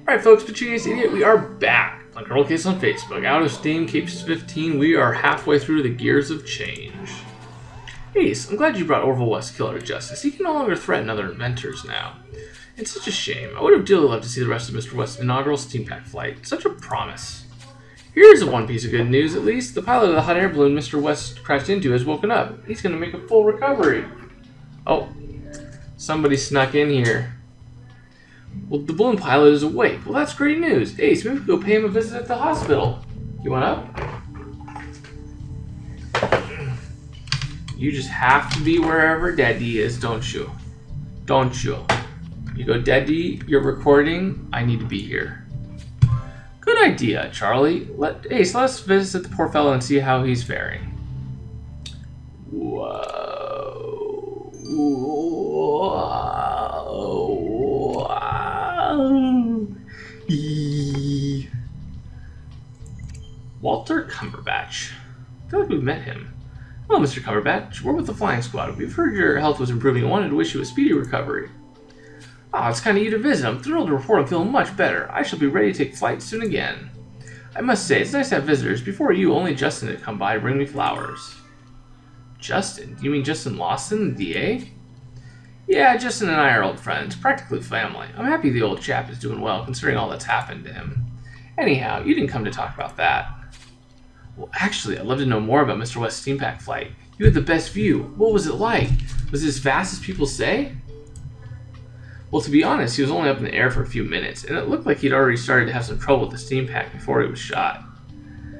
Alright folks, Petunia's Idiot, we are back on Criminal Case on Facebook. Out of Steam, Capes 15, we are halfway through the Gears of Change. Ace, I'm glad you brought Orville West Killer to justice. He can no longer threaten other inventors now. It's such a shame. I would have dearly loved to see the rest of Mr. West's inaugural Steam Pack flight. Such a promise. Here's one piece of good news, at least. The pilot of the hot air balloon Mr. West crashed into has woken up. He's going to make a full recovery. Oh, somebody snuck in here. Well, the balloon pilot is awake. Well, that's great news. Ace, maybe we can go pay him a visit at the hospital. You want up? You just have to be wherever Daddy is, don't you? Don't you? You go, Daddy, you're recording. I need to be here. Good idea, Charlie. Ace, let us visit the poor fellow and see how he's faring. Whoa. Walter Cumberbatch. I feel like we've met him. Hello, Mr. Cumberbatch. We're with the flying squad. We've heard your health was improving and wanted to wish you a speedy recovery. Ah, it's kind of you to visit. I'm thrilled to report I'm feeling much better. I shall be ready to take flight soon again. I must say, it's nice to have visitors. Before you, only Justin had come by to bring me flowers. Justin? Do you mean Justin Lawson, the DA? Yeah, Justin and I are old friends, practically family. I'm happy the old chap is doing well, considering all that's happened to him. Anyhow, you didn't come to talk about that. Well, actually, I'd love to know more about Mr. West's Steam Pack flight. You had the best view. What was it like? Was it as fast as people say? Well, to be honest, he was only up in the air for a few minutes, and it looked like he'd already started to have some trouble with the Steam Pack before he was shot.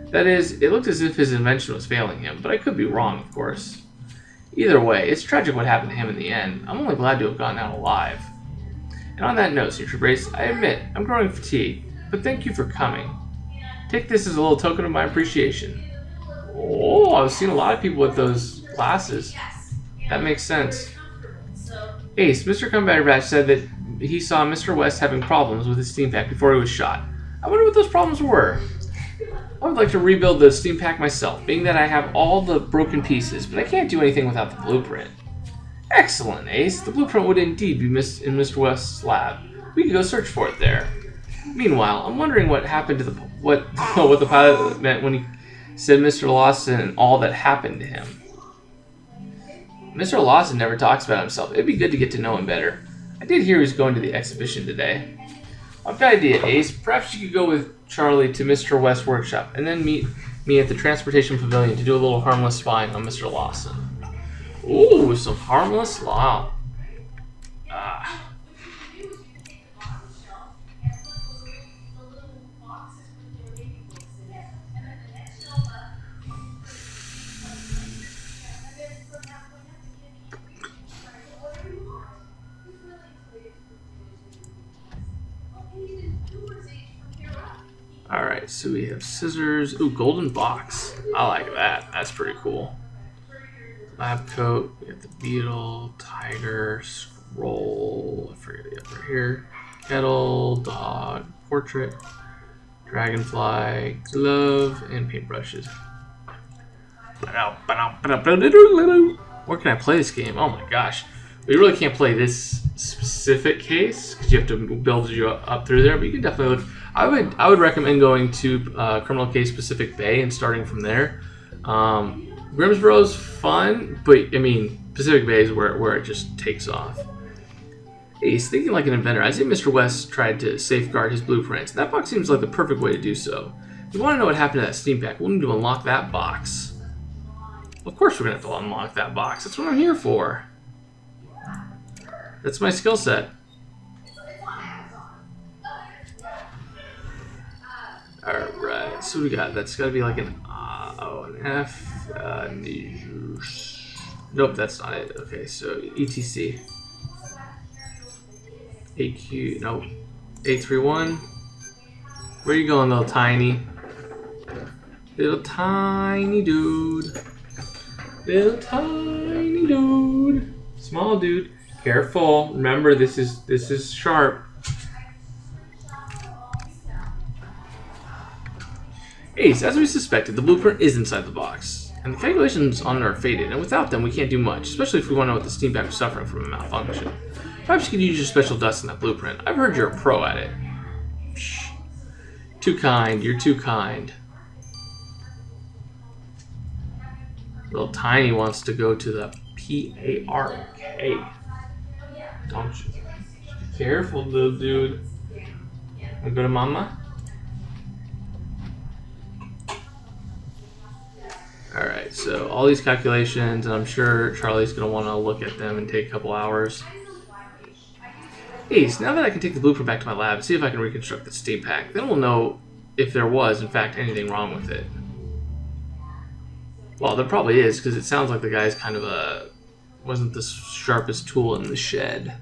That is, it looked as if his invention was failing him, but I could be wrong, of course. Either way, it's tragic what happened to him in the end. I'm only glad to have gotten out alive. And on that note, Sir Brace, I admit, I'm growing fatigued, but thank you for coming. Take this as a little token of my appreciation. Oh, I've seen a lot of people with those glasses. That makes sense. Ace, Mr. Cumberbatch said that he saw Mr. West having problems with his Steam Pack before he was shot. I wonder what those problems were. I would like to rebuild the Steam Pack myself, being that I have all the broken pieces, but I can't do anything without the blueprint. Excellent, Ace. The blueprint would indeed be in Mr. West's lab. We could go search for it there. Meanwhile, I'm wondering what happened to what the pilot meant when he said Mr. Lawson and all that happened to him. Mr. Lawson never talks about himself. It'd be good to get to know him better. I did hear he was going to the exhibition today. I've got an idea, Ace. Perhaps you could go with Charlie to Mr. West's workshop and then meet me at the transportation pavilion to do a little harmless spying on Mr. Lawson. Ooh, some harmless law. Alright, so we have scissors. Ooh, golden box. I like that. That's pretty cool. Lab coat. We have the beetle, tiger, scroll. I forget the other here. Kettle, dog, portrait, dragonfly, glove, and paintbrushes. Where can I play this game? Oh my gosh. We really can't play this specific case because you have to build you up through there, but you can definitely look. I would recommend going to Criminal Case Pacific Bay and starting from there. Grimsboro's fun, but I mean Pacific Bay is where it just takes off. Hey, he's thinking like an inventor. I say Mr. West tried to safeguard his blueprints. That box seems like the perfect way to do so. If you want to know what happened to that Steam Pack, we'll need to unlock that box. Of course we're going to have to unlock that box. That's what I'm here for. That's my skill set. Alright, so we got, that's got to be like an F. Nope, that's not it. Okay, so ETC. AQ, nope. 831. Where are you going, little tiny? Little tiny dude. Little tiny dude. Small dude. Careful. Remember, this is sharp. Ace, as we suspected, the blueprint is inside the box, and the calculations on it are faded, and without them we can't do much, especially if we want to know what the Steam Pack is suffering from a malfunction. Perhaps you could use your special dust in that blueprint. I've heard you're a pro at it. Too kind. You're too kind. Little Tiny wants to go to the PARK. Don't you? Be careful, little dude. Wanna go to Mama? Alright, so all these calculations, and I'm sure Charlie's going to want to look at them and take a couple hours. Ace, now that I can take the blueprint back to my lab and see if I can reconstruct the steam pack, then we'll know if there was, in fact, anything wrong with it. Well, there probably is, because it sounds like the guy's kind of wasn't the sharpest tool in the shed.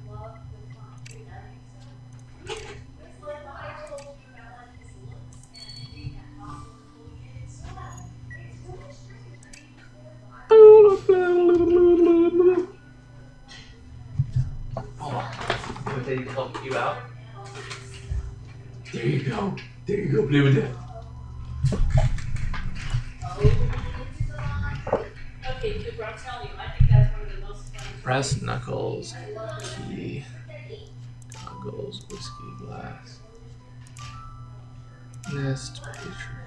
They help you out. There you go. There you go, play with that. Okay, Cooper, I'm telling you, I think that's one of the most fun. Brass knuckles, key, goggles, whiskey glass, nest, picture,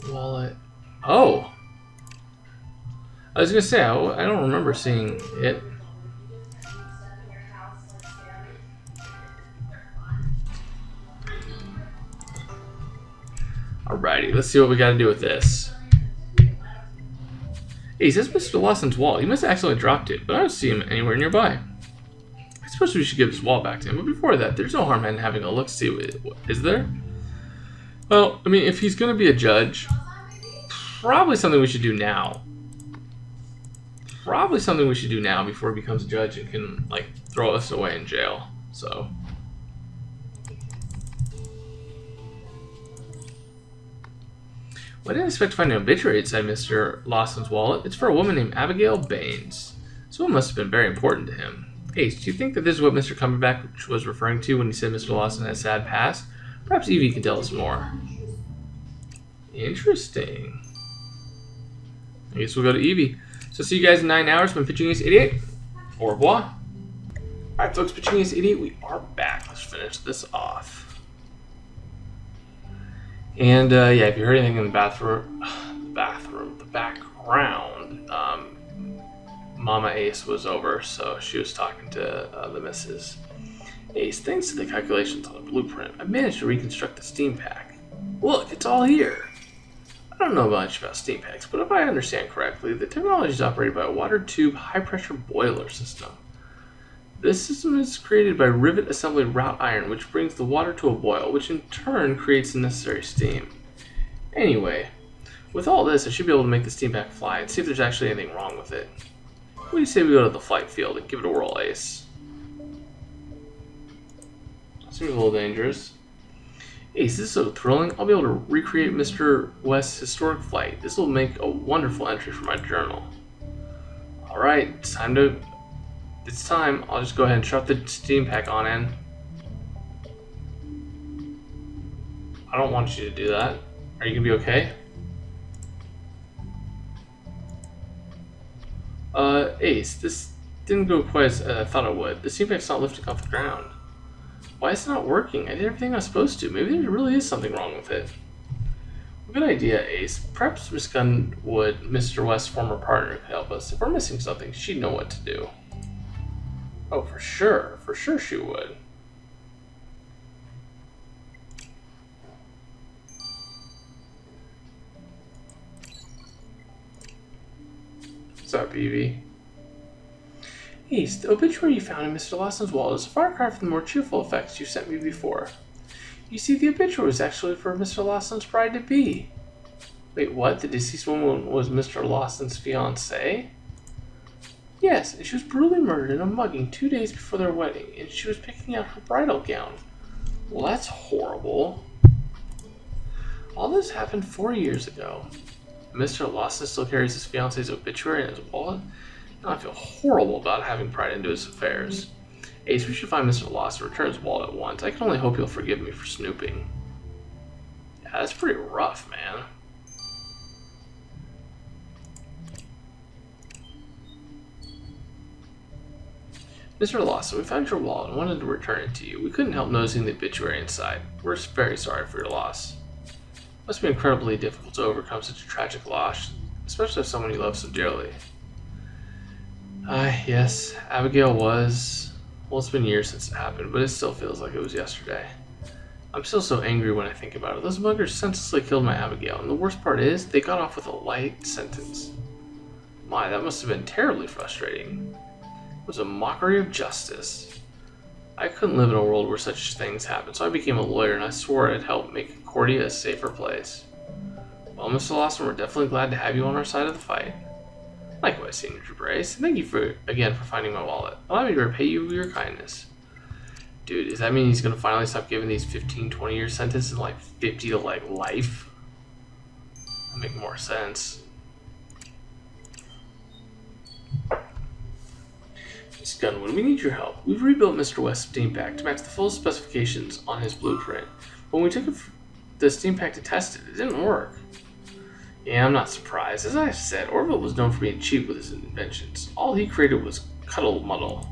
wallet. Oh! I was gonna say, I don't remember seeing it. Alrighty, let's see what we gotta do with this. Hey, that's Mr. Lawson's wallet. He must have accidentally dropped it, but I don't see him anywhere nearby. I suppose we should give his wallet back to him, but before that, there's no harm in having a look-see. Is there? Well, I mean, if he's gonna be a judge, probably something we should do now. Probably something we should do now before he becomes a judge and can, like, throw us away in jail. So... I didn't expect to find an obituary inside Mr. Lawson's wallet. It's for a woman named Abigail Baines. So it must have been very important to him. Ace, do you think that this is what Mr. Cumberbatch was referring to when he said Mr. Lawson had a sad past? Perhaps Evie can tell us more. Interesting. I guess we'll go to Evie. So see you guys in 9 hours when Pitching Ace 88. Au revoir. Alright folks, Pitching Ace 88, we are back. Let's finish this off. And yeah, if you heard anything in the background, Mama Ace was over, so she was talking to the missus. Ace, thanks to the calculations on the blueprint, I managed to reconstruct the steam pack. Look, it's all here. I don't know much about steam packs, but if I understand correctly, the technology is operated by a water tube high-pressure boiler system. This system is created by rivet assembly wrought iron, which brings the water to a boil, which in turn creates the necessary steam. Anyway, with all this, I should be able to make the steam pack fly and see if there's actually anything wrong with it. What do you say we go to the flight field and give it a whirl, Ace? That seems a little dangerous. Ace, this is so thrilling. I'll be able to recreate Mr. West's historic flight. This will make a wonderful entry for my journal. Alright, it's time. I'll just go ahead and shut the steam pack on in. I don't want you to do that. Are you gonna be okay? Ace, this didn't go quite as I thought it would. The steam pack's not lifting off the ground. Why is it not working? I did everything I was supposed to. Maybe there really is something wrong with it. Good idea, Ace. Perhaps Miss Gunwood, Mr. West's former partner, could help us. If we're missing something, she'd know what to do. Oh, for sure. For sure she would. What's up, Evie? Ace, the obituary you found in Mr. Lawson's wallet is a far cry from the more cheerful effects you sent me before. You see, the obituary was actually for Mr. Lawson's bride-to-be. Wait, what? The deceased woman was Mr. Lawson's fiancée? Yes, and she was brutally murdered in a mugging 2 days before their wedding, and she was picking out her bridal gown. Well, that's horrible. All this happened 4 years ago. Mr. Lawson still carries his fiancée's obituary in his wallet. Now I feel horrible about having pried into his affairs. Ace, we should find Mr. Lawson and return his wallet at once. I can only hope he'll forgive me for snooping. Yeah, that's pretty rough, man. Mr. Lawson, we found your wallet and wanted to return it to you. We couldn't help noticing the obituary inside. We're very sorry for your loss. It must be incredibly difficult to overcome such a tragic loss, especially of someone you love so dearly. Yes, Abigail was... Well, it's been years since it happened, but it still feels like it was yesterday. I'm still so angry when I think about it. Those muggers senselessly killed my Abigail, and the worst part is, they got off with a light sentence. My, that must have been terribly frustrating. It was a mockery of justice. I couldn't live in a world where such things happen, so I became a lawyer, and I swore I'd help make Concordia a safer place. Well, Mr. Lawson, we're definitely glad to have you on our side of the fight. Likewise, Senior Brace. Thank you again for finding my wallet. Allow me to repay you for your kindness. Dude, does that mean he's going to finally stop giving these 15, 20-year sentences and 50 to life? That'd make more sense. Miss Gunwood, we need your help. We've rebuilt Mr. West's steam pack to match the full specifications on his blueprint. When we took the steam pack to test it, it didn't work. Yeah, I'm not surprised. As I said, Orville was known for being cheap with his inventions. All he created was cuddle-muddle.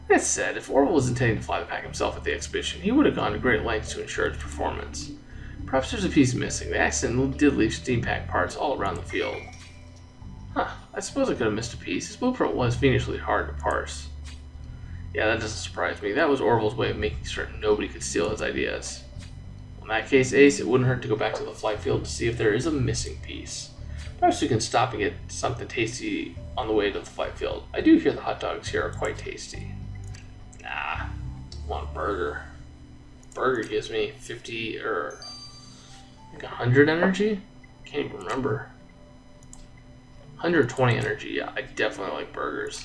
That said, if Orville was intending to fly the pack himself at the exhibition, he would have gone to great lengths to ensure its performance. Perhaps there's a piece missing. The accident did leave steam pack parts all around the field. I suppose I could have missed a piece. His blueprint was fiendishly hard to parse. Yeah, that doesn't surprise me. That was Orville's way of making certain nobody could steal his ideas. In that case, Ace, it wouldn't hurt to go back to the flight field to see if there is a missing piece. Perhaps we can stop and get something tasty on the way to the flight field. I do hear the hot dogs here are quite tasty. Nah, I want a burger. Burger gives me 50 or 100 energy? Can't even remember. 120 energy, yeah, I definitely like burgers.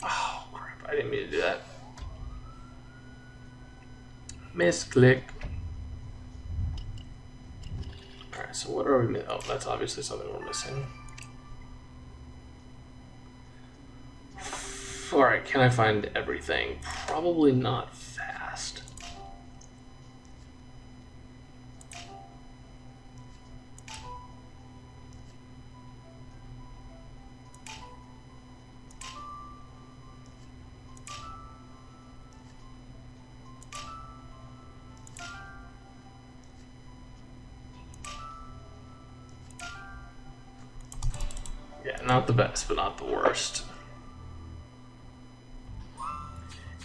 Oh, crap, I didn't mean to do that. Misclick. Alright, so what are we missing? Oh, that's obviously something we're missing. Alright, can I find everything? Probably not fast. Yeah, not the best, but not the worst.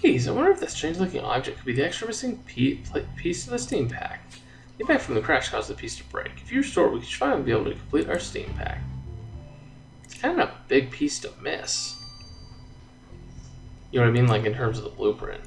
Geez, I wonder if that strange-looking object could be the extra missing piece of the steam pack. The impact from the crash caused the piece to break. If you restore it, we should finally be able to complete our steam pack. It's kind of a big piece to miss. You know what I mean? Like in terms of the blueprint.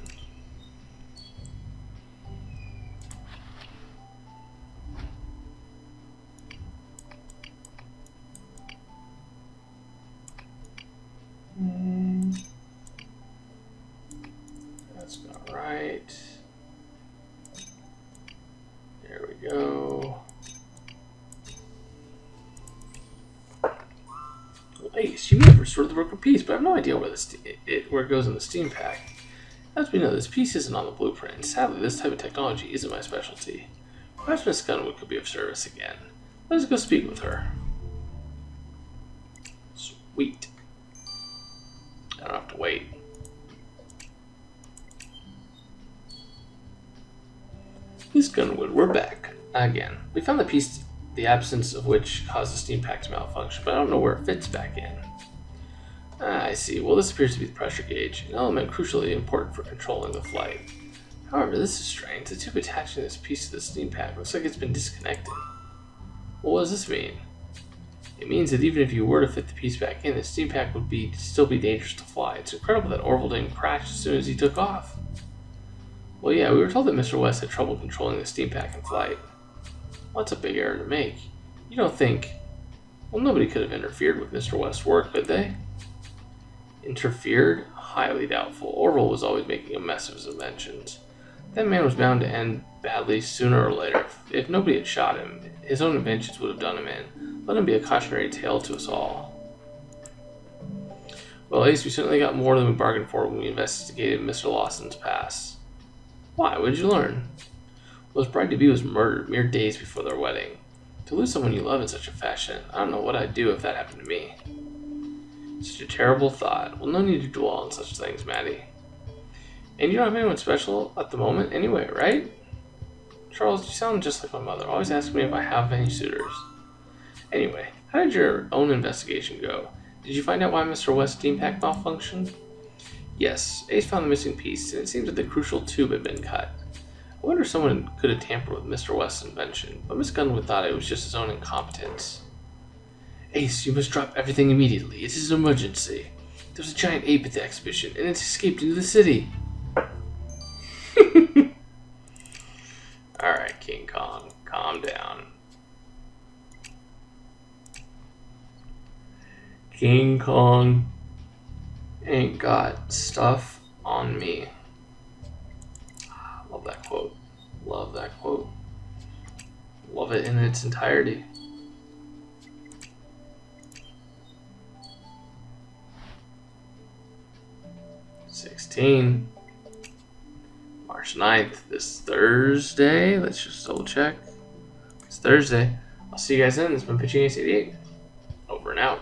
That's not right. There we go. Ace, you may have restored the broken piece, but I have no idea where where it goes in the steam pack. As we know, this piece isn't on the blueprint, and sadly, this type of technology isn't my specialty. Perhaps Miss Gunwood could be of service again. Let us go speak with her. Sweet. I don't have to wait. Miss Gunwood, we're back. Again. We found the piece, the absence of which caused the steam pack to malfunction, but I don't know where it fits back in. I see. Well, this appears to be the pressure gauge, an element crucially important for controlling the flight. However, this is strange. The tube attaching this piece to the steam pack looks like it's been disconnected. Well, what does this mean? It means that even if you were to fit the piece back in, the steam pack would still be dangerous to fly. It's incredible that Orville didn't crash as soon as he took off. Well, yeah, we were told that Mr. West had trouble controlling the steam pack in flight. Well, that's a big error to make. You don't think... Well, nobody could have interfered with Mr. West's work, could they? Interfered? Highly doubtful. Orville was always making a mess of his inventions. That man was bound to end badly sooner or later. If nobody had shot him, his own inventions would have done him in. Let him be a cautionary tale to us all. Well, Ace, we certainly got more than we bargained for when we investigated Mr. Lawson's past. Why? What did you learn? Well, his bride-to-be was murdered mere days before their wedding. To lose someone you love in such a fashion, I don't know what I'd do if that happened to me. Such a terrible thought. Well, no need to dwell on such things, Maddie. And you don't have anyone special at the moment anyway, right? Charles, you sound just like my mother. Always asks me if I have any suitors. Anyway, how did your own investigation go? Did you find out why Mr. West's steam pack malfunctioned? Yes, Ace found the missing piece, and it seems that the crucial tube had been cut. I wonder if someone could have tampered with Mr. West's invention, but Miss Gunwood thought it was just his own incompetence. Ace, you must drop everything immediately. It is an emergency. There's a giant ape at the exhibition, and it's escaped into the city. Alright, King Kong, calm down. King Kong ain't got stuff on me. Love that quote. Love that quote. Love it in its entirety. March 9th, this Thursday. Let's just double check. It's Thursday. I'll see you guys then. This has been Pitching Ace 88. Over and out.